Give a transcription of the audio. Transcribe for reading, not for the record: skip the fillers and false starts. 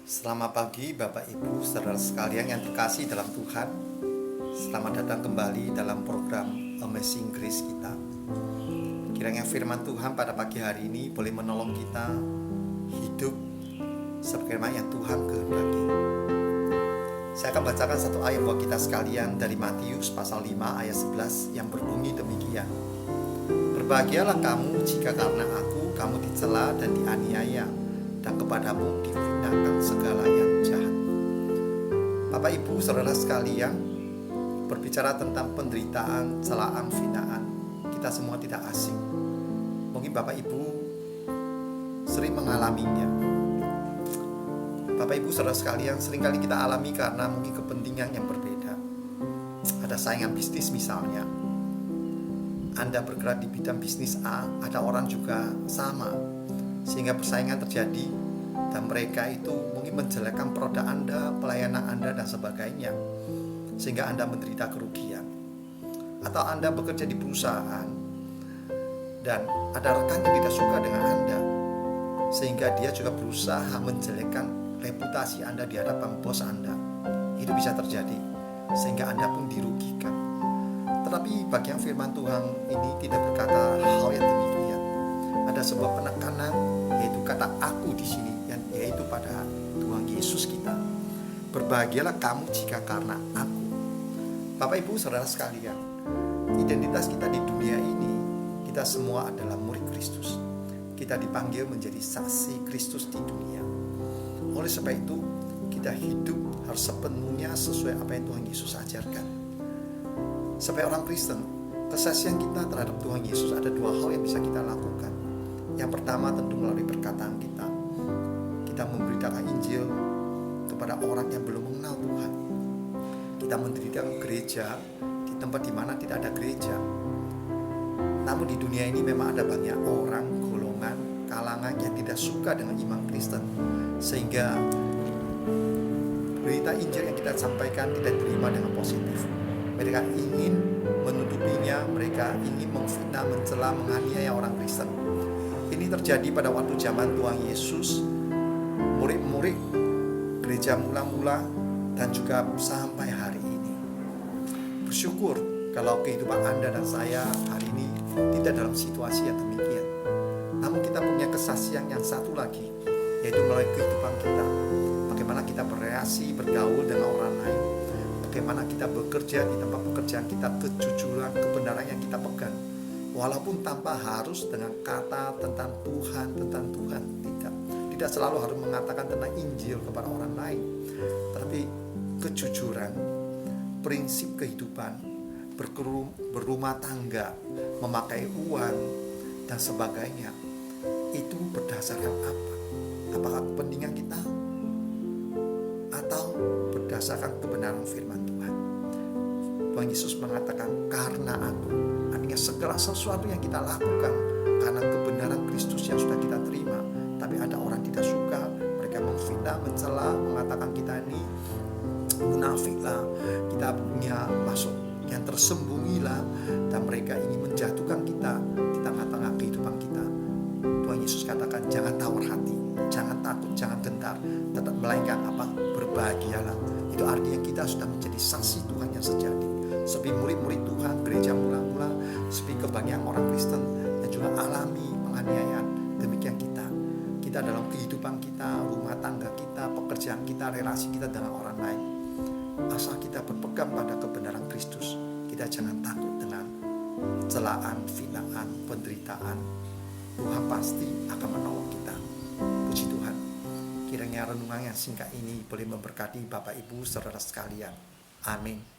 Selamat pagi Bapak Ibu saudara sekalian yang terkasih dalam Tuhan. Selamat datang kembali dalam program Amazing Grace kita. Kiranya firman Tuhan pada pagi hari ini boleh menolong kita hidup sebagaimana yang Tuhan kehendaki. Saya akan bacakan satu ayat buat kita sekalian dari Matius pasal 5 ayat 11 yang berbunyi demikian. Berbahagialah kamu jika karena aku kamu dicela dan dianiaya, dan kepadamu difitnahkan segala yang jahat. Bapak Ibu saudara sekalian, berbicara tentang penderitaan, celaan, hinaan, kita semua tidak asing. Mungkin Bapak Ibu sering mengalaminya. Bapak Ibu saudara sekalian, seringkali kita alami karena mungkin kepentingan yang berbeda. Ada saingan bisnis misalnya. Anda bergerak di bidang bisnis A, ada orang juga sama, sehingga persaingan terjadi dan mereka itu mungkin menjelekkan produk Anda, pelayanan Anda dan sebagainya, sehingga Anda menderita kerugian. Atau Anda bekerja di perusahaan dan ada rekan yang tidak suka dengan Anda, sehingga dia juga berusaha menjelekkan reputasi Anda di hadapan bos Anda. Itu bisa terjadi sehingga Anda pun dirugikan. Tetapi bagian firman Tuhan ini tidak berkata hal yang demikian. Ada sebuah penekanan, yaitu kata aku di sini, yaitu pada Tuhan Yesus kita. Berbahagialah kamu jika karena aku. Bapak Ibu saudara sekalian, identitas kita di dunia ini, kita semua adalah murid Kristus. Kita dipanggil menjadi saksi Kristus di dunia. Oleh sebab itu, kita hidup harus sepenuhnya sesuai apa yang Tuhan Yesus ajarkan. Sebagai orang Kristen, kesaksian kita terhadap Tuhan Yesus ada dua hal yang bisa kita lakukan. Yang pertama tentu melalui perkataan kita. Kita memberitakan Injil kepada orang yang belum mengenal Tuhan. Kita mendirikan gereja di tempat di mana tidak ada gereja. Namun di dunia ini memang ada banyak orang, golongan, kalangan yang tidak suka dengan iman Kristen, sehingga berita Injil yang kita sampaikan tidak diterima dengan positif. Mereka ingin menutupinya, mereka ingin memfitnah, mencela, menganiaya orang Kristen. Ini terjadi pada waktu zaman Tuhan Yesus, murid-murid gereja mula-mula, dan juga sampai hari ini. Bersyukur kalau kehidupan Anda dan saya hari ini tidak dalam situasi yang demikian. Namun kita punya kesaksian yang satu lagi, yaitu melalui kehidupan kita. Bagaimana kita bereaksi, bergaul dengan orang lain. Bagaimana kita bekerja di tempat pekerjaan kita, kejujuran, kebenaran yang kita pegang. Walaupun tanpa harus dengan kata tentang Tuhan. Tidak selalu harus mengatakan tentang Injil kepada orang lain. Tapi kejujuran, prinsip kehidupan, berumah tangga, memakai uang, dan sebagainya. Itu berdasarkan apa? Apakah kepentingan kita? Atau berdasarkan kebenaran firman Tuhan? Tuhan Yesus mengatakan karena aku. Artinya segala sesuatu yang kita lakukan karena kebenaran Kristus yang sudah kita terima. Tapi ada orang tidak suka, mereka memfitnah, mencela, mengatakan kita ini munafik lah, kita punya maksud yang tersembunyi lah, dan mereka ingin menjatuhkan kita di tengah-tengah kehidupan kita. Tuhan Yesus katakan jangan tawar hati, jangan takut, jangan gentar, tetap melainkan apa? Berbahagialah. Itu artinya kita sudah menjadi saksi Tuhan yang sejati. Seperti murid-murid Tuhan, gereja mula-mula, seperti kebanyakan orang Kristen yang juga alami penganiayaan. Demikian kita dalam kehidupan kita, rumah tangga kita, pekerjaan kita, relasi kita dengan orang lain. Asal kita berpegang pada kebenaran Kristus, kita jangan takut dengan celaan, hinaan, penderitaan. Tuhan pasti akan menolong kita. Puji Tuhan. Kiranya renungan yang singkat ini boleh memberkati Bapak Ibu saudara sekalian. Amin.